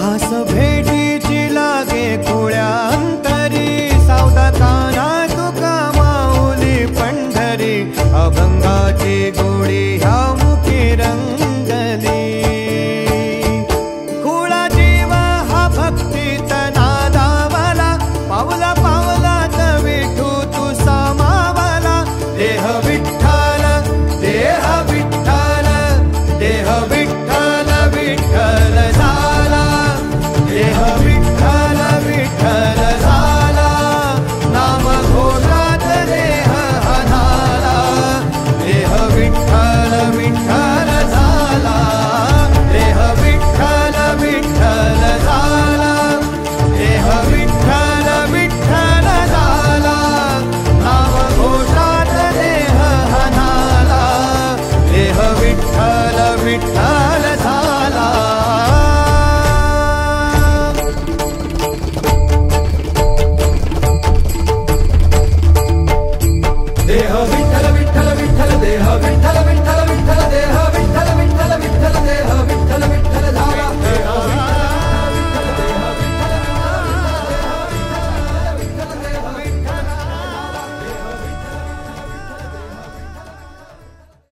आस भेटीची लागे खुळ्या अंतरी, सावधा काना तुका माऊली पंढरी, अभंगाची गोडी ह्या मुखी रंगली। खुळा जीव हा भक्तीत नादावला, पावला पावलात विठू तू सामावला। देह विठ्ठल देह विठ्ठल देह विठ्ठल विठ्ठल झाला, देह विठ्ठल विठ्ठल झाला, नाम घोषात देह हनाला। देह विठ्ठल विठ्ठल झाला, देह विठ्ठल विठ्ठल झाला, देह विठ्ठल विठ्ठल झाला, नाम घोषात देह हनाला। देह विठ्ठल विठ्ठल झाला। देह